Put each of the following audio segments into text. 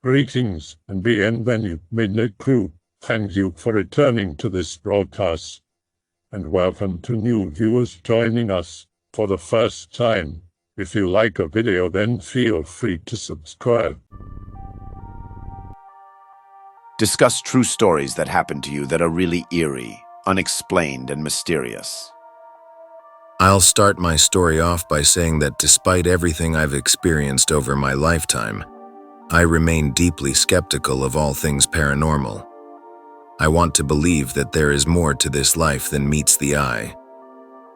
Greetings and bienvenue, Midnight Crew. Thank you for returning to this broadcast. And welcome to new viewers joining us for the first time. If you like a video, then feel free to subscribe. Discuss true stories that happen to you that are really eerie, unexplained, and mysterious. I'll start my story off by saying that despite everything I've experienced over my lifetime, I remain deeply skeptical of all things paranormal. I want to believe that there is more to this life than meets the eye,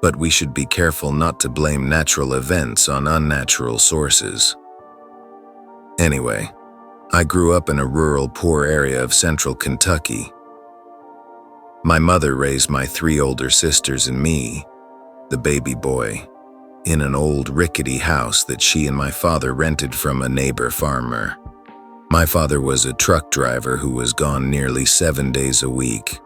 but we should be careful not to blame natural events on unnatural sources. Anyway, I grew up in a rural, poor area of central Kentucky. My mother raised my 3 older sisters and me, the baby boy, in an old rickety house that she and my father rented from a neighbor farmer. My father was a truck driver who was gone nearly 7 days a week.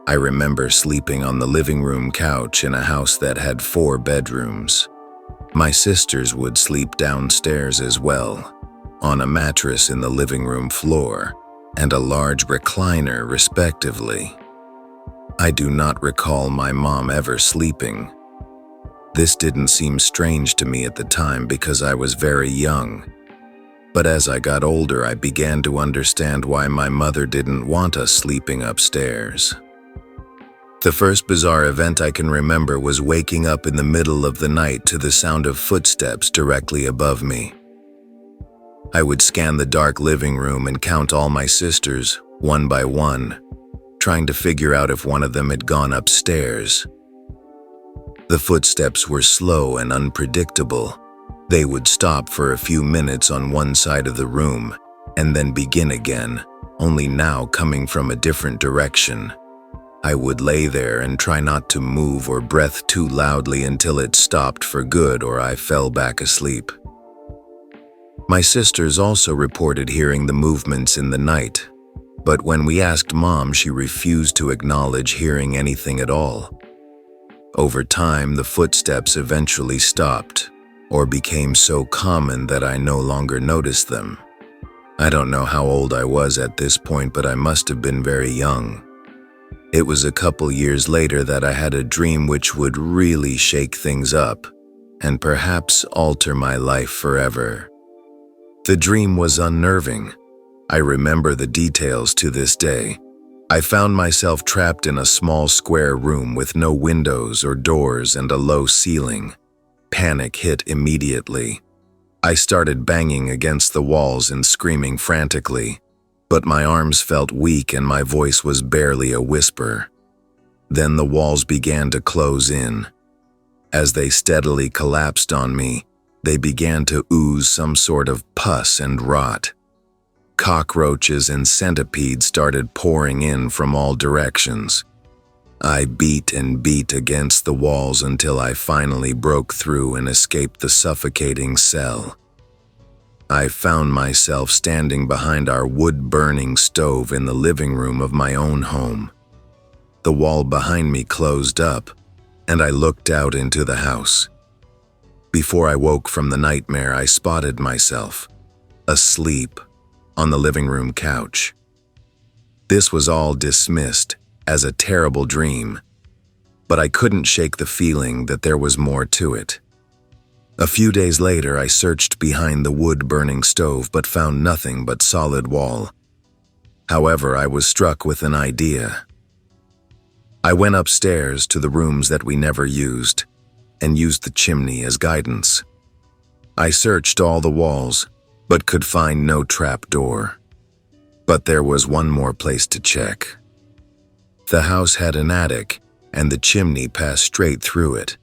I remember sleeping on the living room couch in a house that had 4 bedrooms. My sisters would sleep downstairs as well, on a mattress in the living room floor and a large recliner, respectively. I do not recall my mom ever sleeping. This didn't seem strange to me at the time because I was very young. But as I got older, I began to understand why my mother didn't want us sleeping upstairs. The first bizarre event I can remember was waking up in the middle of the night to the sound of footsteps directly above me. I would scan the dark living room and count all my sisters, one by one, trying to figure out if one of them had gone upstairs. The footsteps were slow and unpredictable. They would stop for a few minutes on one side of the room and then begin again, only now coming from a different direction. I would lay there and try not to move or breath too loudly until it stopped for good or I fell back asleep. My sisters also reported hearing the movements in the night, but when we asked Mom, she refused to acknowledge hearing anything at all. Over time, the footsteps eventually stopped, or became so common that I no longer noticed them. I don't know how old I was at this point, but I must have been very young. It was a couple years later that I had a dream which would really shake things up, and perhaps alter my life forever. The dream was unnerving. I remember the details to this day. I found myself trapped in a small square room with no windows or doors and a low ceiling. Panic hit immediately. I started banging against the walls and screaming frantically, but my arms felt weak and my voice was barely a whisper. Then the walls began to close in. As they steadily collapsed on me, they began to ooze some sort of pus and rot. Cockroaches and centipedes started pouring in from all directions. I beat and beat against the walls until I finally broke through and escaped the suffocating cell. I found myself standing behind our wood-burning stove in the living room of my own home. The wall behind me closed up, and I looked out into the house. Before I woke from the nightmare, I spotted myself, asleep, on the living room couch. This was all dismissed as a terrible dream, but I couldn't shake the feeling that there was more to it. A few days later, I searched behind the wood-burning stove but found nothing but solid wall. However, I was struck with an idea. I went upstairs to the rooms that we never used and used the chimney as guidance. I searched all the walls, but could find no trap door. But there was one more place to check. The house had an attic, and the chimney passed straight through it.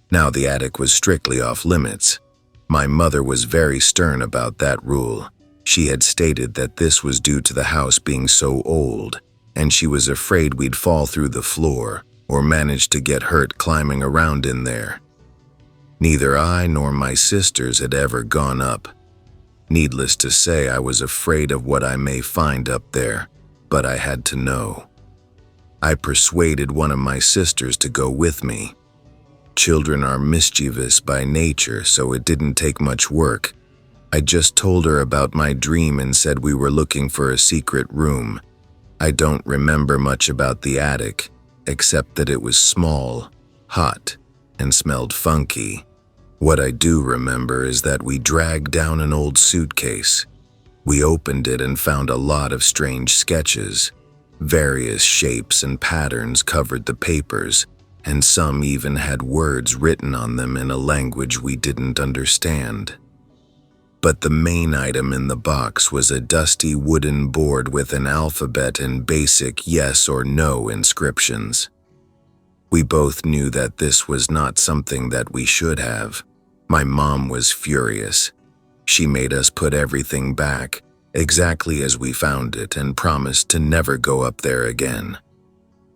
Now the attic was strictly off limits. My mother was very stern about that rule. She had stated that this was due to the house being so old, and she was afraid we'd fall through the floor or manage to get hurt climbing around in there. Neither I nor my sisters had ever gone up. Needless to say, I was afraid of what I may find up there, but I had to know. I persuaded one of my sisters to go with me. Children are mischievous by nature, so it didn't take much work. I just told her about my dream and said we were looking for a secret room. I don't remember much about the attic, except that it was small, hot, and smelled funky. What I do remember is that we dragged down an old suitcase. We opened it and found a lot of strange sketches. Various shapes and patterns covered the papers, and some even had words written on them in a language we didn't understand. But the main item in the box was a dusty wooden board with an alphabet and basic yes or no inscriptions. We both knew that this was not something that we should have. My mom was furious. She made us put everything back, exactly as we found it, and promised to never go up there again.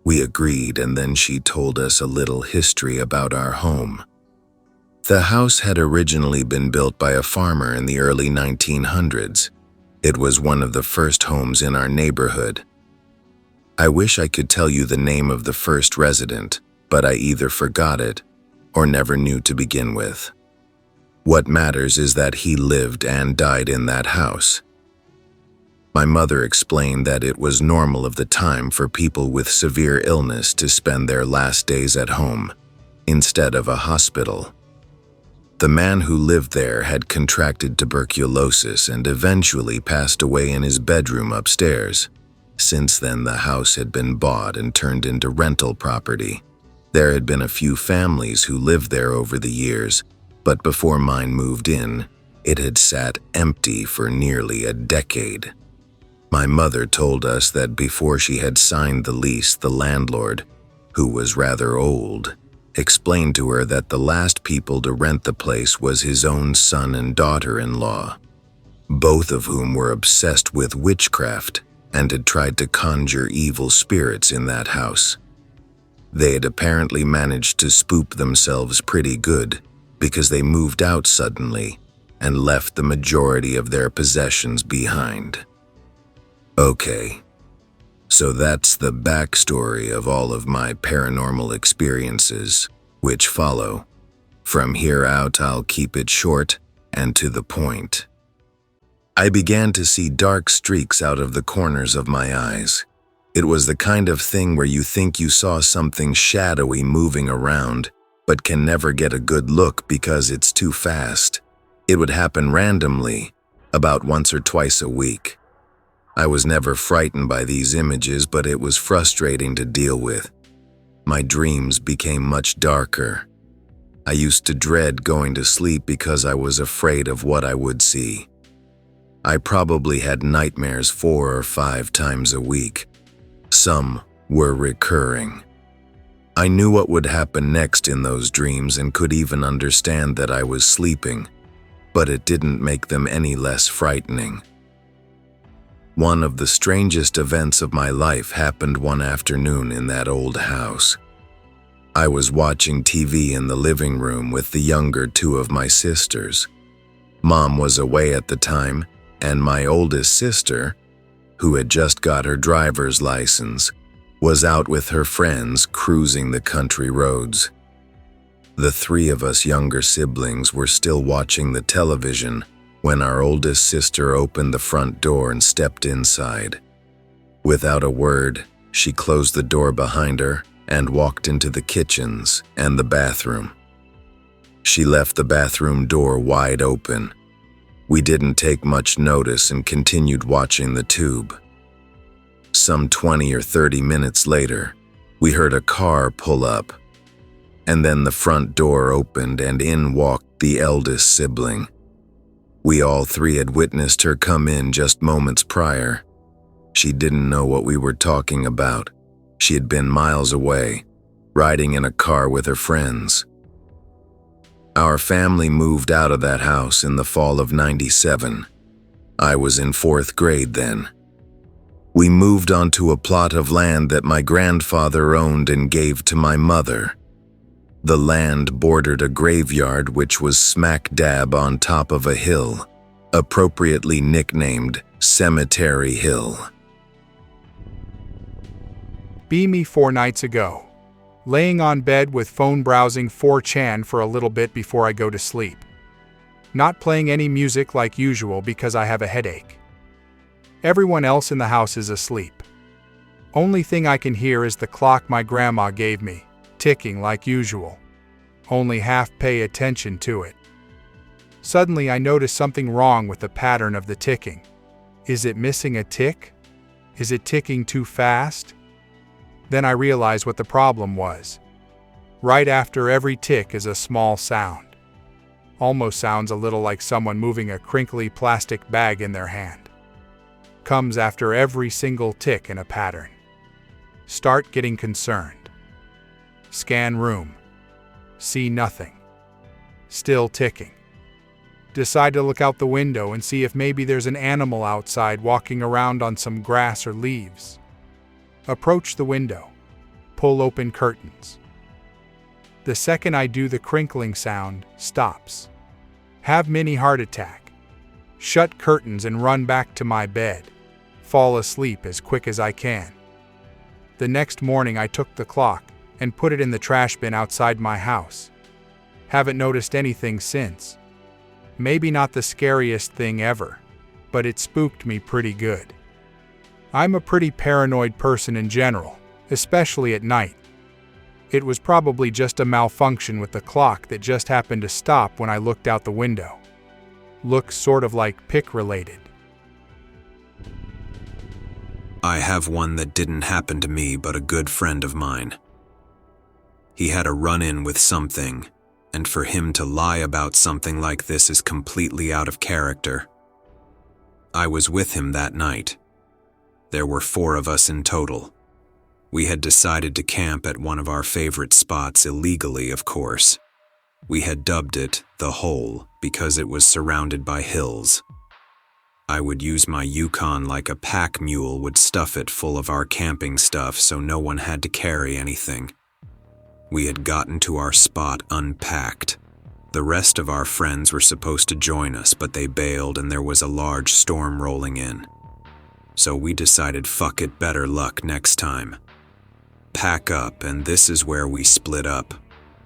We agreed, and then she told us a little history about our home. The house had originally been built by a farmer in the early 1900s. It was one of the first homes in our neighborhood. I wish I could tell you the name of the first resident, but I either forgot it or never knew to begin with. What matters is that he lived and died in that house. My mother explained that it was normal of the time for people with severe illness to spend their last days at home, instead of a hospital. The man who lived there had contracted tuberculosis and eventually passed away in his bedroom upstairs. Since then, the house had been bought and turned into rental property. There had been a few families who lived there over the years, but before mine moved in, it had sat empty for nearly a decade. My mother told us that before she had signed the lease, the landlord, who was rather old, explained to her that the last people to rent the place was his own son and daughter-in-law, both of whom were obsessed with witchcraft and had tried to conjure evil spirits in that house. They had apparently managed to spook themselves pretty good because they moved out suddenly and left the majority of their possessions behind. Okay, so that's the backstory of all of my paranormal experiences, which follow. From here out, I'll keep it short and to the point. I began to see dark streaks out of the corners of my eyes. It was the kind of thing where you think you saw something shadowy moving around, but can never get a good look because it's too fast. It would happen randomly, about once or twice a week. I was never frightened by these images, but it was frustrating to deal with. My dreams became much darker. I used to dread going to sleep because I was afraid of what I would see. I probably had nightmares 4 or 5 times a week. Some were recurring. I knew what would happen next in those dreams and could even understand that I was sleeping, but it didn't make them any less frightening. One of the strangest events of my life happened one afternoon in that old house. I was watching TV in the living room with the younger 2 of my sisters. Mom was away at the time, and my oldest sister, who had just got her driver's license, was out with her friends cruising the country roads. The 3 of us younger siblings were still watching the television when our oldest sister opened the front door and stepped inside. Without a word, she closed the door behind her and walked into the kitchens and the bathroom. She left the bathroom door wide open. We didn't take much notice and continued watching the tube. Some 20 or 30 minutes later, we heard a car pull up, and then the front door opened and in walked the eldest sibling. We all 3 had witnessed her come in just moments prior. She didn't know what we were talking about. She had been miles away, riding in a car with her friends. Our family moved out of that house in the fall of '97. I was in 4th grade then. We moved onto a plot of land that my grandfather owned and gave to my mother. The land bordered a graveyard which was smack dab on top of a hill, appropriately nicknamed Cemetery Hill. Be me 4 nights ago. Laying on bed with phone browsing 4chan for a little bit before I go to sleep. not playing any music like usual because I have a headache. Everyone else in the house is asleep. Only thing I can hear is the clock my grandma gave me, ticking like usual. Only half pay attention to it. Suddenly I notice something wrong with the pattern of the ticking. Is it missing a tick? Is it ticking too fast? Then I realize what the problem was. Right after every tick is a small sound. Almost sounds a little like someone moving a crinkly plastic bag in their hand. Comes after every single tick in a pattern. Start getting concerned. Scan room. See nothing. Still ticking. Decide to look out the window and see if maybe there's an animal outside walking around on some grass or leaves. Approach the window. Pull open curtains. The second I do, the crinkling sound stops. Have mini heart attack. Shut curtains and run back to my bed. Fall asleep as quick as I can. The next morning I took the clock and put it in the trash bin outside my house. Haven't noticed anything since. Maybe not the scariest thing ever, but it spooked me pretty good. I'm a pretty paranoid person in general, especially at night. It was probably just a malfunction with the clock that just happened to stop when I looked out the window. Looks sort of like pick related. I have one that didn't happen to me but a good friend of mine. He had a run-in with something, and for him to lie about something like this is completely out of character. I was with him that night. There were 4 of us in total. We had decided to camp at one of our favorite spots illegally, of course. We had dubbed it the Hole because it was surrounded by hills. I would use my Yukon like a pack mule would stuff it full of our camping stuff so no one had to carry anything. We had gotten to our spot unpacked. The rest of our friends were supposed to join us, but they bailed and there was a large storm rolling in. So we decided fuck it, better luck next time. Pack up, and this is where we split up.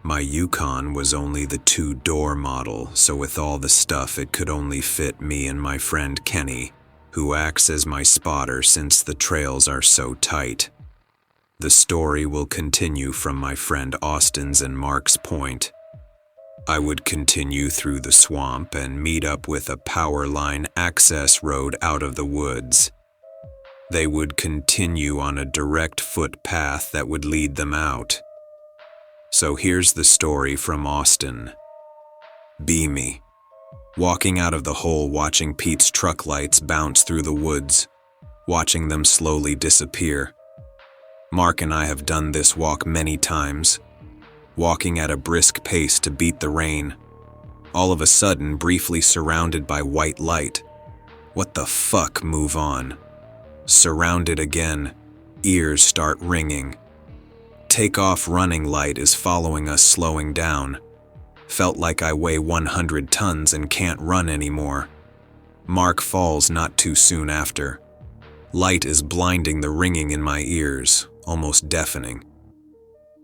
My Yukon was only the 2-door model, so with all the stuff it could only fit me and my friend Kenny, who acts as my spotter since the trails are so tight. The story will continue from my friend Austin's and Mark's point. I would continue through the swamp and meet up with a power line access road out of the woods. They would continue on a direct footpath that would lead them out. So here's the story from Austin. Me. Walking out of the hole, watching Pete's truck lights bounce through the woods, watching them slowly disappear. Mark and I have done this walk many times, walking at a brisk pace to beat the rain. All of a sudden, briefly surrounded by white light. What the fuck, move on. Surrounded again, ears start ringing. Take off running light is following us, slowing down. Felt like I weigh 100 tons and can't run anymore. Mark falls not too soon after. Light is blinding, the ringing in my ears, almost deafening.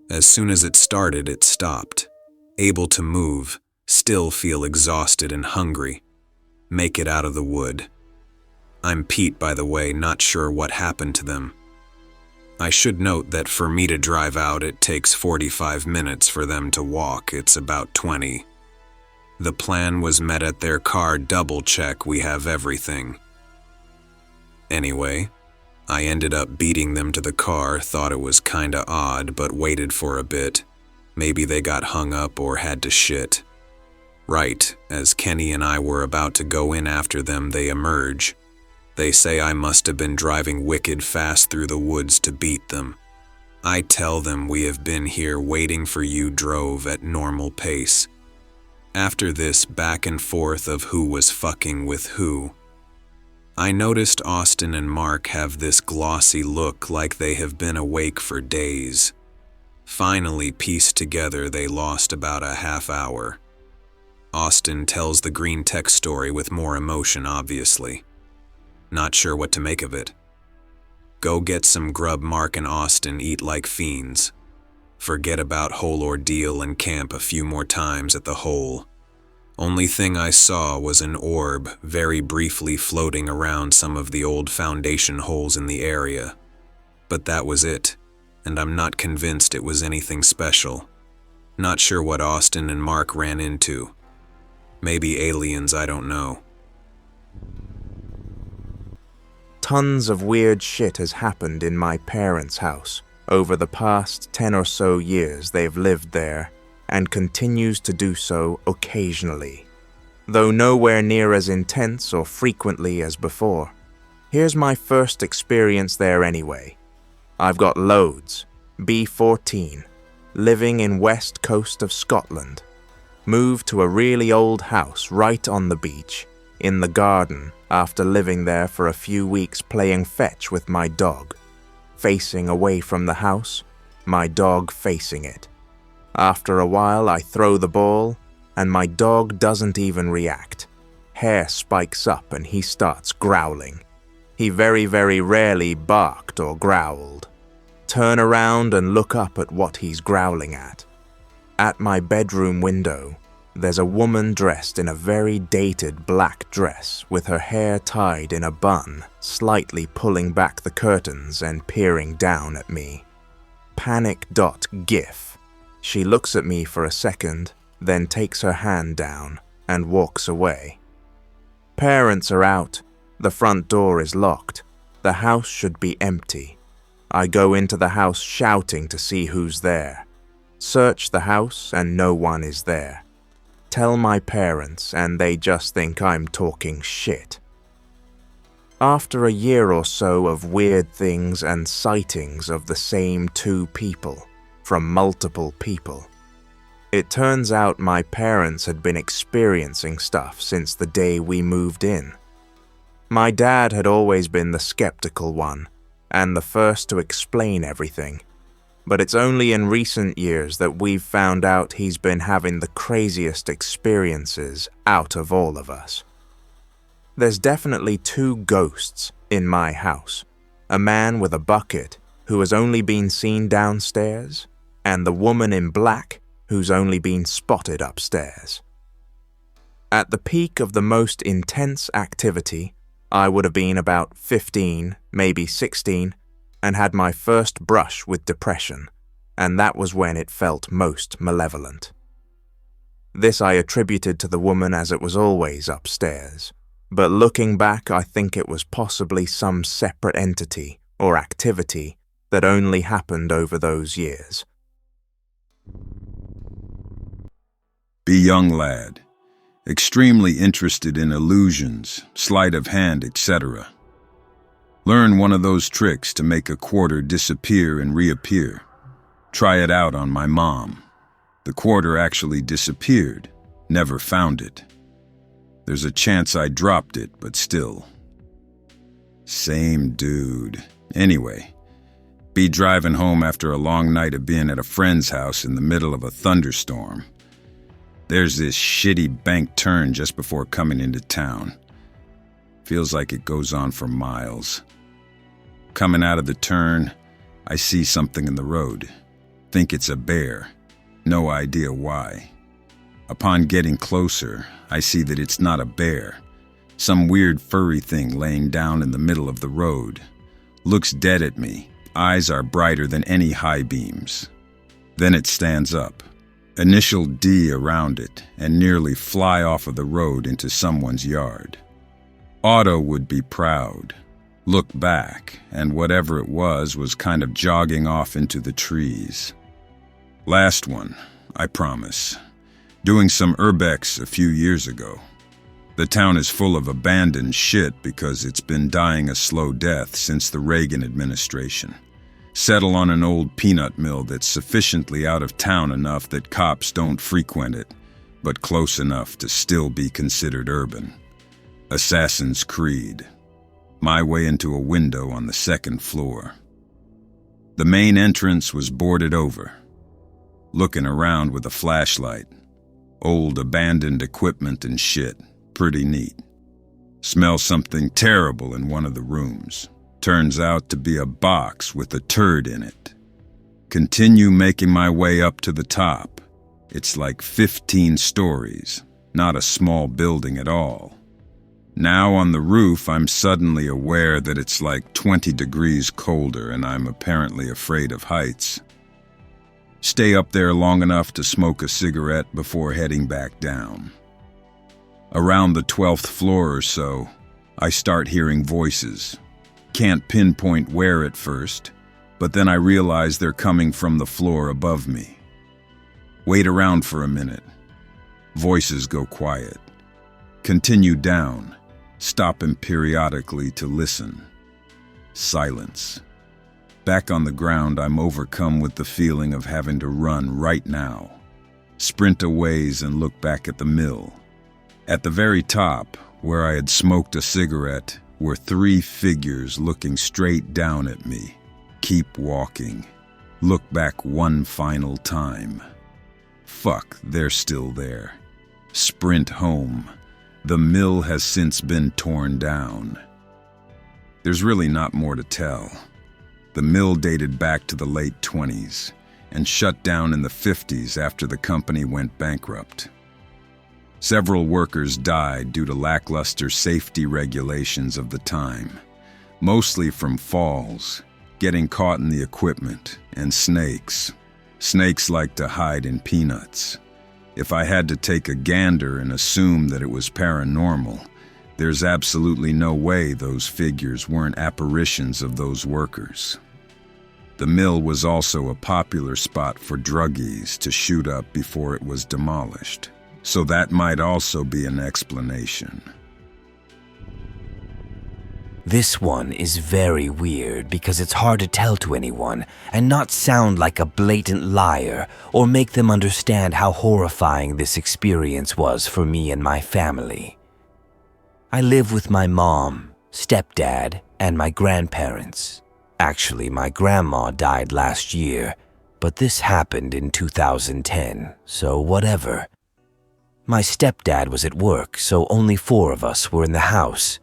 As soon as it started, it stopped. Able to move, still feel exhausted and hungry. Make it out of the wood. I'm Pete, by the way, not sure what happened to them. I should note that for me to drive out, it takes 45 minutes. For them to walk, it's about 20. The plan was met at their car, double check we have everything. Anyway, I ended up beating them to the car, thought it was kinda odd, but waited for a bit. Maybe they got hung up or had to shit. Right, as Kenny and I were about to go in after them, they emerge. They say I must have been driving wicked fast through the woods to beat them. I tell them we have been here waiting for you, drove at normal pace. After this back and forth of who was fucking with who, I noticed Austin and Mark have this glossy look like they have been awake for days. Finally pieced together they lost about a half hour. Austin tells the Greentext story with more emotion, obviously. Not sure what to make of it. Go get some grub, Mark and Austin eat like fiends. Forget about whole ordeal and camp a few more times at the hole. Only thing I saw was an orb very briefly floating around some of the old foundation holes in the area. But that was it, and I'm not convinced it was anything special. Not sure what Austin and Mark ran into. Maybe aliens, I don't know. Tons of weird shit has happened in my parents' house over the past 10 or so years they've lived there, and continues to do so occasionally, though nowhere near as intense or frequently as before. Here's my first experience there anyway. I've got loads. B14, living in west coast of Scotland. Moved to a really old house right on the beach, in the garden, after living there for a few weeks playing fetch with my dog. Facing away from the house, my dog facing it. After a while I throw the ball, and my dog doesn't even react. Hair spikes up and he starts growling. He very, very rarely barked or growled. Turn around and look up at what he's growling at. At my bedroom window, there's a woman dressed in a very dated black dress with her hair tied in a bun, slightly pulling back the curtains and peering down at me. Panic.gif. She looks at me for a second, then takes her hand down and walks away. Parents are out. The front door is locked. The house should be empty. I go into the house shouting to see who's there. Search the house and no one is there. Tell my parents and they just think I'm talking shit. After a year or so of weird things and sightings of the same two people, from multiple people, it turns out my parents had been experiencing stuff since the day we moved in. My dad had always been the skeptical one, and the first to explain everything. But it's only in recent years that we've found out he's been having the craziest experiences out of all of us. There's definitely two ghosts in my house. A man with a bucket who has only been seen downstairs, and the woman in black who's only been spotted upstairs. At the peak of the most intense activity, I would have been about 15, maybe 16, and had my first brush with depression, and that was when it felt most malevolent. This I attributed to the woman as it was always upstairs, but looking back I think it was possibly some separate entity or activity that only happened over those years. Be young lad, extremely interested in illusions, sleight of hand, etc. Learn one of those tricks to make a quarter disappear and reappear. Try it out on my mom. The quarter actually disappeared, never found it. There's a chance I dropped it, but still. Same dude. Anyway, be driving home after a long night of being at a friend's house in the middle of a thunderstorm. There's this shitty bank turn just before coming into town. Feels like it goes on for miles. Coming out of the turn, I see something in the road. Think it's a bear. No idea why. Upon getting closer, I see that it's not a bear. Some weird furry thing laying down in the middle of the road. Looks dead at me. Eyes are brighter than any high beams. Then it stands up. Initial D around it, and nearly fly off of the road into someone's yard. Otto would be proud. Look back, and whatever it was kind of jogging off into the trees. Last one, I promise. Doing some urbex a few years ago. The town is full of abandoned shit because it's been dying a slow death since the Reagan administration. Settle on an old peanut mill that's sufficiently out of town enough that cops don't frequent it, but close enough to still be considered urban. Assassin's Creed. My way into a window on the second floor. The main entrance was boarded over. Looking around with a flashlight. Old abandoned equipment and shit. Pretty neat. Smell something terrible in one of the rooms. Turns out to be a box with a turd in it. Continue making my way up to the top. It's like 15 stories. not a small building at all. Now on the roof, I'm suddenly aware that it's like 20 degrees colder and I'm apparently afraid of heights. Stay up there long enough to smoke a cigarette before heading back down. Around the 12th floor or so, I start hearing voices. Can't pinpoint where at first, but then I realize they're coming from the floor above me. Wait around for a minute. Voices go quiet. Continue down, stopping periodically to listen. Silence. Back on the ground, I'm overcome with the feeling of having to run right now. Sprint a ways and look back at the mill. At the very top, where I had smoked a cigarette, were 3 figures looking straight down at me. Keep walking. Look back one final time. Fuck, they're still there. Sprint home. The mill has since been torn down. There's really not more to tell. The mill dated back to the late 20s and shut down in the 50s after the company went bankrupt. Several workers died due to lackluster safety regulations of the time, mostly from falls, getting caught in the equipment, and snakes. Snakes like to hide in peanuts. If I had to take a gander and assume that it was paranormal, there's absolutely no way those figures weren't apparitions of those workers. The mill was also a popular spot for druggies to shoot up before it was demolished, so that might also be an explanation. This one is very weird because it's hard to tell to anyone and not sound like a blatant liar or make them understand how horrifying this experience was for me and my family. I live with my mom, stepdad, and my grandparents. Actually, my grandma died last year, but this happened in 2010, so whatever. My stepdad was at work, so only 4 of us were in the house.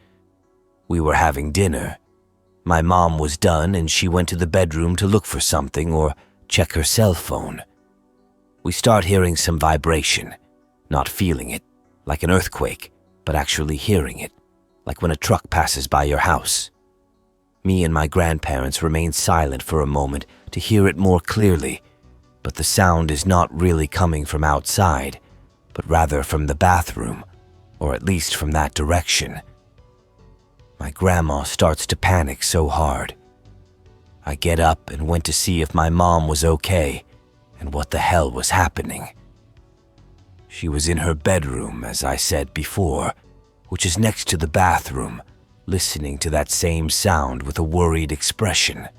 We were having dinner. My mom was done and she went to the bedroom to look for something or check her cell phone. We start hearing some vibration, not feeling it, like an earthquake, but actually hearing it, like when a truck passes by your house. Me and my grandparents remain silent for a moment to hear it more clearly, but the sound is not really coming from outside, but rather from the bathroom, or at least from that direction. My grandma starts to panic so hard. I get up and went to see if my mom was okay and what the hell was happening. She was in her bedroom, as I said before, which is next to the bathroom, listening to that same sound with a worried expression.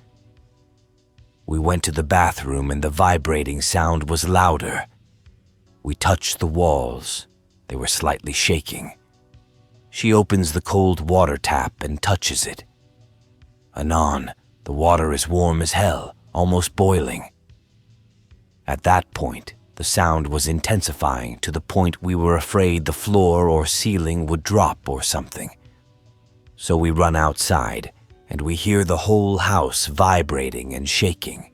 We went to the bathroom and the vibrating sound was louder. We touched the walls. They were slightly shaking. She opens the cold water tap and touches it. Anon, the water is warm as hell, almost boiling. At that point, the sound was intensifying to the point we were afraid the floor or ceiling would drop or something. So we run outside, and we hear the whole house vibrating and shaking.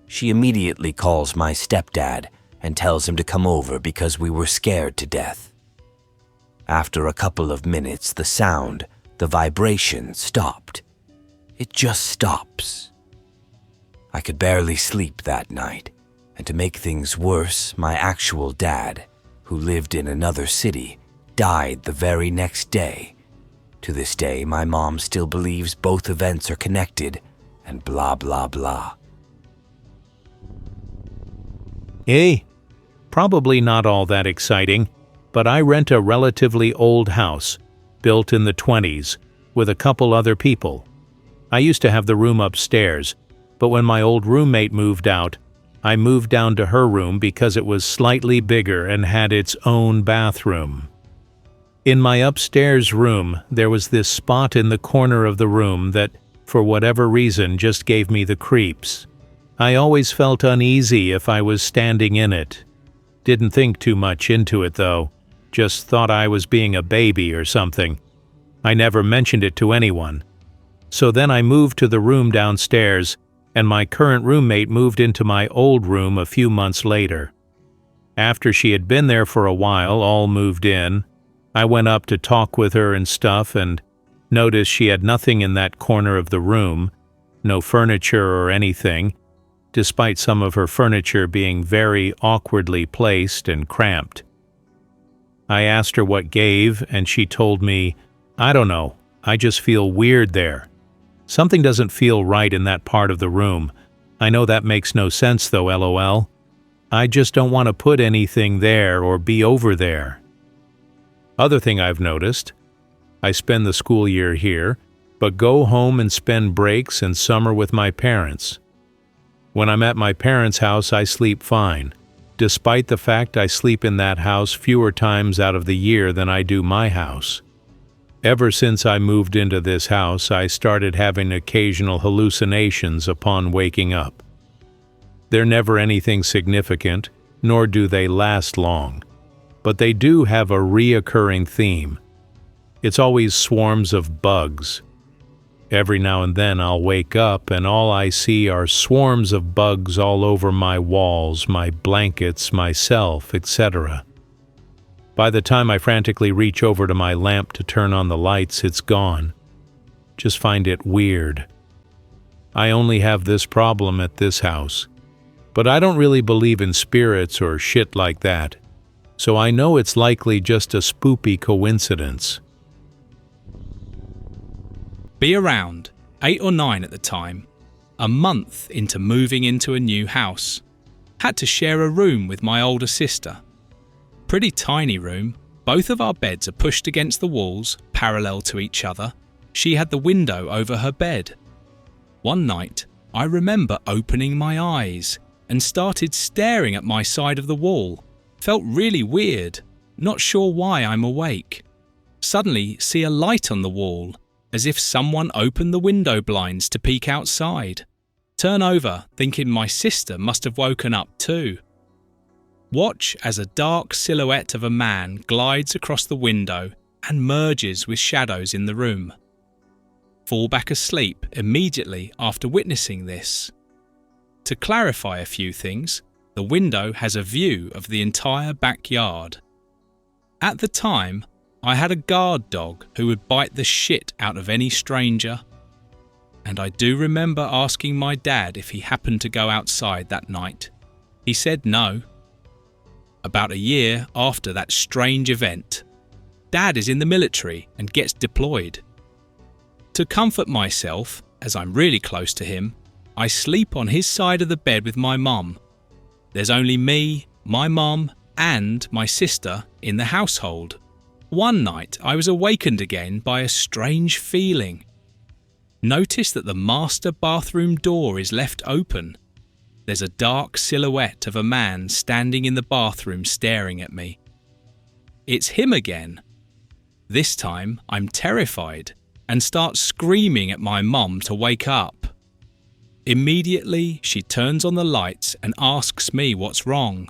She immediately calls my stepdad and tells him to come over because we were scared to death. After a couple of minutes, the sound, the vibration, stopped. It just stops. I could barely sleep that night, and to make things worse, my actual dad, who lived in another city, died the very next day. To this day, my mom still believes both events are connected, and blah blah blah. Probably not all that exciting, but I rent a relatively old house, built in the 20s, with a couple other people. I used to have the room upstairs, but when my old roommate moved out, I moved down to her room because it was slightly bigger and had its own bathroom. In my upstairs room, there was this spot in the corner of the room that, for whatever reason, just gave me the creeps. I always felt uneasy if I was standing in it. Didn't think too much into it though, just thought I was being a baby or something. I never mentioned it to anyone. So then I moved to the room downstairs, and my current roommate moved into my old room a few months later. After she had been there for a while, all moved in. I went up to talk with her and stuff and noticed she had nothing in that corner of the room, no furniture or anything, despite some of her furniture being very awkwardly placed and cramped. I asked her what gave, and she told me, "I don't know, I just feel weird there. Something doesn't feel right in that part of the room. I know that makes no sense though, lol. I just don't want to put anything there or be over there." Other thing I've noticed, I spend the school year here, but go home and spend breaks and summer with my parents. When I'm at my parents' house, I sleep fine, despite the fact I sleep in that house fewer times out of the year than I do my house. Ever since I moved into this house, I started having occasional hallucinations upon waking up. They're never anything significant, nor do they last long, but they do have a reoccurring theme. It's always swarms of bugs. Every now and then I'll wake up and all I see are swarms of bugs all over my walls, my blankets, myself, etc. By the time I frantically reach over to my lamp to turn on the lights, it's gone. Just find it weird. I only have this problem at this house, but I don't really believe in spirits or shit like that, so I know it's likely just a spoopy coincidence. Be around 8 or 9 at the time, a month into moving into a new house. Had to share a room with my older sister. Pretty tiny room, both of our beds are pushed against the walls, parallel to each other. She had the window over her bed. One night, I remember opening my eyes and started staring at my side of the wall. Felt really weird, not sure why I'm awake. Suddenly see a light on the wall, as if someone opened the window blinds to peek outside. Turn over, thinking my sister must have woken up too. Watch as a dark silhouette of a man glides across the window and merges with shadows in the room. Fall back asleep immediately after witnessing this. To clarify a few things, the window has a view of the entire backyard. At the time, I had a guard dog who would bite the shit out of any stranger. And I do remember asking my dad if he happened to go outside that night. He said no. About a year after that strange event, Dad is in the military and gets deployed. To comfort myself, as I'm really close to him, I sleep on his side of the bed with my mum. There's only me, my mum, and my sister in the household. One night I was awakened again by a strange feeling. Notice that the master bathroom door is left open. There's a dark silhouette of a man standing in the bathroom staring at me. It's him again. This time I'm terrified and start screaming at my mum to wake up. Immediately she turns on the lights and asks me what's wrong.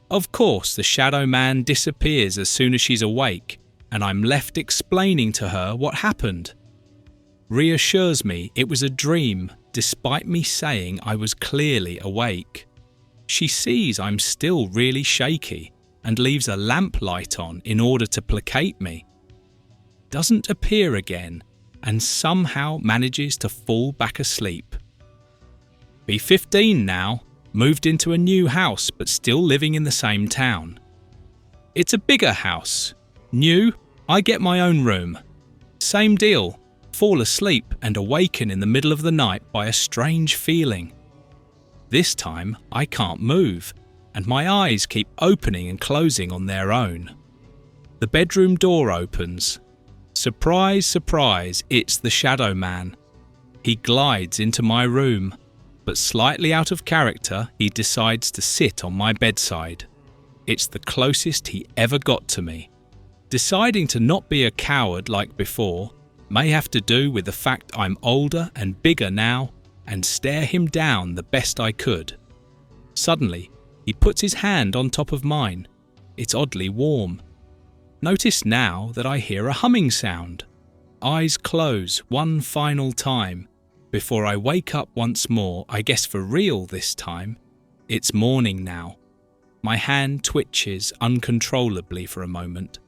Of course, the shadow man disappears as soon as she's awake, and I'm left explaining to her what happened. Reassures me it was a dream, despite me saying I was clearly awake. She sees I'm still really shaky and leaves a lamp light on in order to placate me. Doesn't appear again and somehow manages to fall back asleep. Be 15 now. Moved into a new house but still living in the same town. It's a bigger house. New, I get my own room. Same deal, fall asleep and awaken in the middle of the night by a strange feeling. This time I can't move and my eyes keep opening and closing on their own. The bedroom door opens. Surprise, surprise, it's the shadow man. He glides into my room. But slightly out of character, he decides to sit on my bedside. It's the closest he ever got to me. Deciding to not be a coward like before may have to do with the fact I'm older and bigger now and stare him down the best I could. Suddenly, he puts his hand on top of mine. It's oddly warm. Notice now that I hear a humming sound. Eyes close one final time. Before I wake up once more, I guess for real this time. It's morning now. My hand twitches uncontrollably for a moment.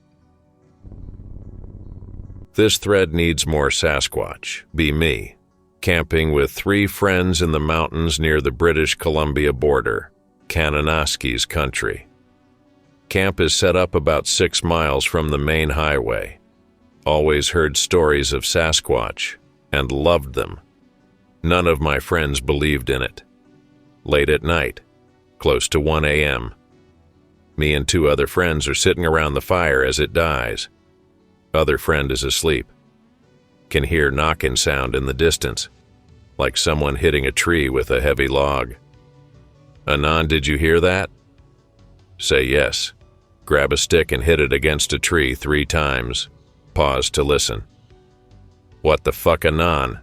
This thread needs more Sasquatch. Be me. Camping with 3 friends in the mountains near the British Columbia border, Kananaskis country. Camp is set up about 6 miles from the main highway. Always heard stories of Sasquatch and loved them. None of my friends believed in it. Late at night, close to 1 a.m., me and 2 other friends are sitting around the fire as it dies. Other friend is asleep. Can hear knocking sound in the distance, like someone hitting a tree with a heavy log. Anon, did you hear that? Say yes. Grab a stick and hit it against a tree 3 times. Pause to listen. What the fuck, Anon?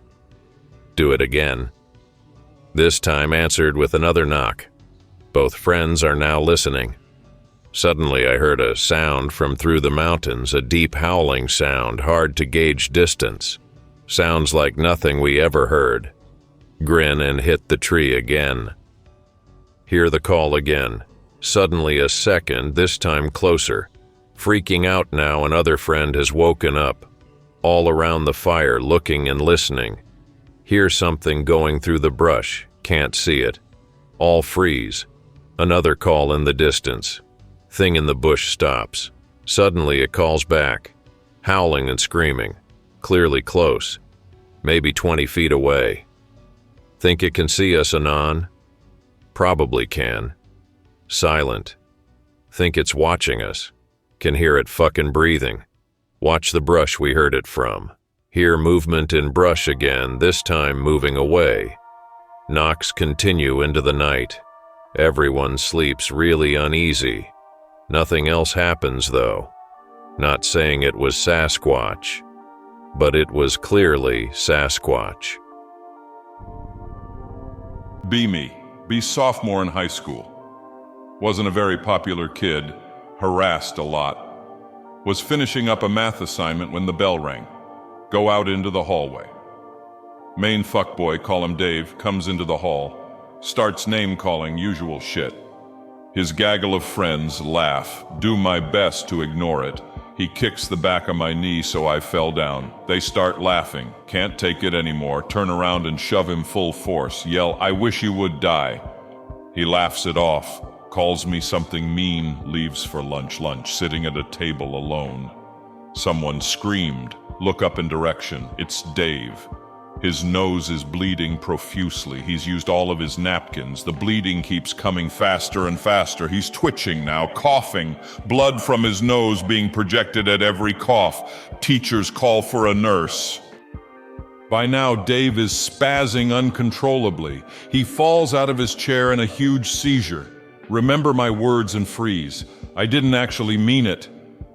Do it again. This time answered with another knock. Both friends are now listening. Suddenly I heard a sound from through the mountains, a deep howling sound, hard to gauge distance. Sounds like nothing we ever heard. Grin and hit the tree again. Hear the call again. Suddenly a second, this time closer. Freaking out now, another friend has woken up. All around the fire, looking and listening. Hear something going through the brush, can't see it. All freeze. Another call in the distance. Thing in the bush stops. Suddenly it calls back, howling and screaming, clearly close, maybe 20 feet away. Think it can see us, Anon? Probably can. Silent. Think it's watching us. Can hear it fucking breathing. Watch the brush we heard it from. Hear movement in brush again, this time moving away. Knocks continue into the night. Everyone sleeps really uneasy. Nothing else happens, though. Not saying it was Sasquatch, but it was clearly Sasquatch. Be me. Be sophomore in high school. Wasn't a very popular kid, harassed a lot. Was finishing up a math assignment when the bell rang. Go out into the hallway. Main fuckboy, call him Dave, comes into the hall, starts name-calling, usual shit. His gaggle of friends laugh, do my best to ignore it. He kicks the back of my knee so I fell down. They start laughing, can't take it anymore, turn around and shove him full force, yell, I wish you would die. He laughs it off, calls me something mean, leaves for lunch, sitting at a table alone. Someone screamed, look up in direction, it's Dave. His nose is bleeding profusely. He's used all of his napkins. The bleeding keeps coming faster and faster. He's twitching now, coughing, blood from his nose being projected at every cough. Teachers call for a nurse. By now, Dave is spazzing uncontrollably. He falls out of his chair in a huge seizure. Remember my words and freeze. I didn't actually mean it.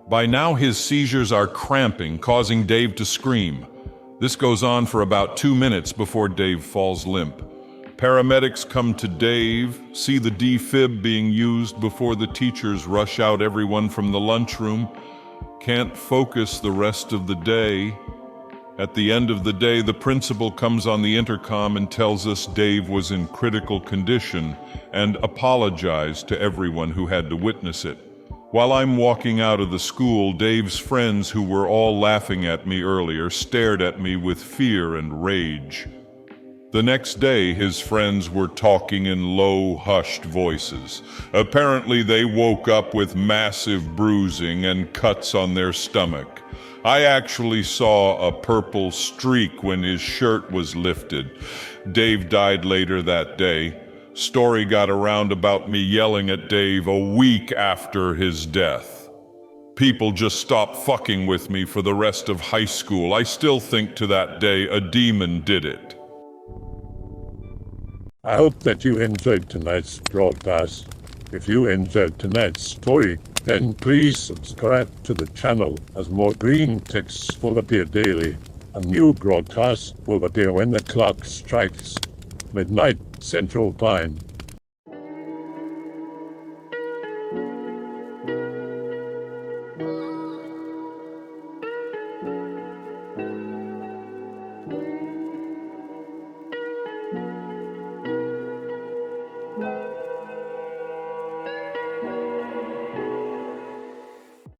By now, his seizures are cramping, causing Dave to scream. This goes on for about 2 minutes before Dave falls limp. Paramedics come to Dave, see the defib being used before the teachers rush out everyone from the lunchroom. Can't focus the rest of the day. At the end of the day, the principal comes on the intercom and tells us Dave was in critical condition and apologized to everyone who had to witness it. While I'm walking out of the school, Dave's friends who were all laughing at me earlier stared at me with fear and rage. The next day, his friends were talking in low, hushed voices. Apparently, they woke up with massive bruising and cuts on their stomach. I actually saw a purple streak when his shirt was lifted. Dave died later that day. Story got around about me yelling at Dave a week after his death. People just stopped fucking with me for the rest of high school. I still think to that day a demon did it. I hope that you enjoyed tonight's broadcast. If you enjoyed tonight's story, then please subscribe to the channel as more Greentext will appear daily. A new broadcast will appear when the clock strikes midnight Central Time.